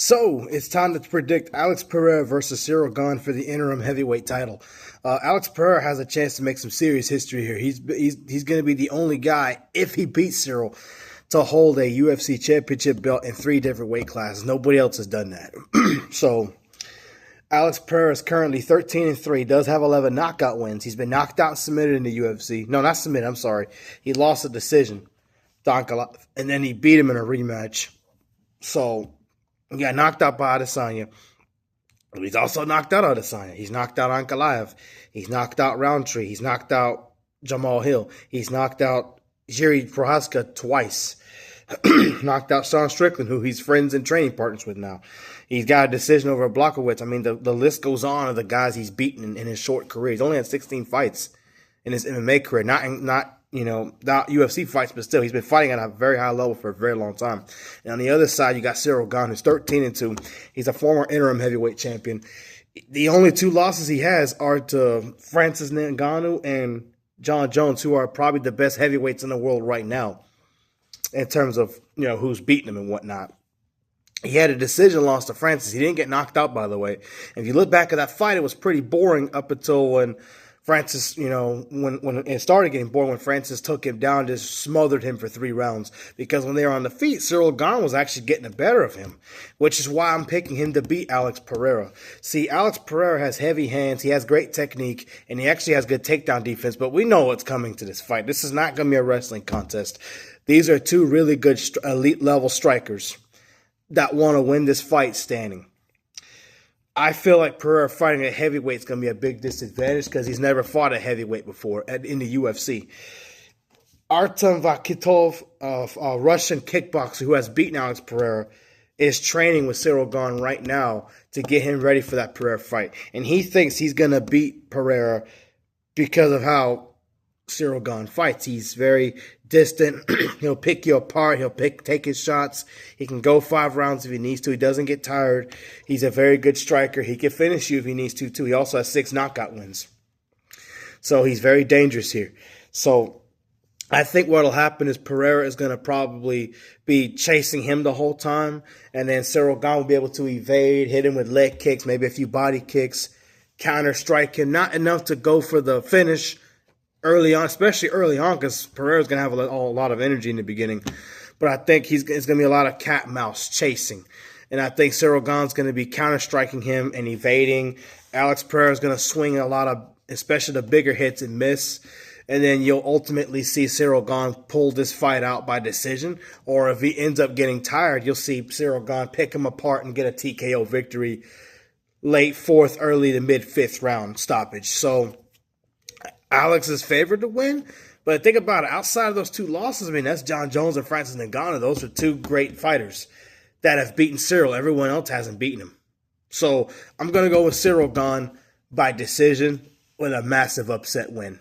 So it's time to predict Alex Pereira versus Ciryl Gane for the interim heavyweight title. Alex Pereira has a chance to make some serious history here. He's going to be the only guy, if he beats Ciryl, to hold a UFC championship belt in 3 different weight classes. Nobody else has done that. So Alex Pereira is currently 13-3. Does have 11 knockout wins. He's been knocked out and submitted in the UFC. No, not submitted. I'm sorry. He lost a decision, and then he beat him in a rematch. So he got knocked out by Adesanya. He's also knocked out Adesanya. He's knocked out Ankalaev. He's knocked out Roundtree. He's knocked out Jamal Hill. He's knocked out Jiří Procházka twice. Knocked out Sean Strickland, who he's friends and training partners with now. He's got a decision over Blachowicz. I mean, the list goes on of the guys he's beaten in his short career. He's only had 16 fights in his MMA career. Not UFC fights, but still, he's been fighting at a very high level for a very long time. And on the other side, you got Ciryl Gane, who's 13-2. He's a former interim heavyweight champion. The only 2 losses he has are to Francis Ngannou and John Jones, who are probably the best heavyweights in the world right now in terms of, who's beating him and whatnot. He had a decision loss to Francis. He didn't get knocked out, by the way. If you look back at that fight, it was pretty boring up until when Francis, when it started getting boring, when Francis took him down, just smothered him for 3 rounds. Because when they were on the feet, Ciryl Gane was actually getting the better of him, which is why I'm picking him to beat Alex Pereira. See, Alex Pereira has heavy hands, he has great technique, and he actually has good takedown defense, but we know what's coming to this fight. This is not going to be a wrestling contest. These are 2 really good elite-level strikers that want to win this fight standing. I feel like Pereira fighting at heavyweight is going to be a big disadvantage because he's never fought at heavyweight before in the UFC. Artem Vakitov, a Russian kickboxer who has beaten Alex Pereira, is training with Ciryl Gane right now to get him ready for that Pereira fight. And he thinks he's going to beat Pereira because of how Ciryl Gane fights. He's very distant. He'll pick you apart. He'll take his shots. He can go 5 rounds if he needs to. He doesn't get tired. He's a very good striker. He can finish you if he needs to, too. He also has 6 knockout wins. So he's very dangerous here. So I think what will happen is Pereira is going to probably be chasing him the whole time, and then Ciryl Gane will be able to evade, hit him with leg kicks, maybe a few body kicks, counter-strike him. Not enough to go for the finish early on, especially early on, because Pereira's going to have a lot of energy in the beginning. But I think it's going to be a lot of cat and mouse chasing. And I think Ciryl Gane's going to be counter-striking him and evading. Alex Pereira's going to swing a lot of, especially the bigger hits, and miss. And then you'll ultimately see Ciryl Gane pull this fight out by decision. Or if he ends up getting tired, you'll see Ciryl Gane pick him apart and get a TKO victory late 4th, early to mid-5th round stoppage. So Alex is favored to win, but think about it. Outside of those 2 losses, I mean, that's John Jones and Francis Ngannou. Those are 2 great fighters that have beaten Ciryl. Everyone else hasn't beaten him. So I'm going to go with Ciryl Gane by decision with a massive upset win.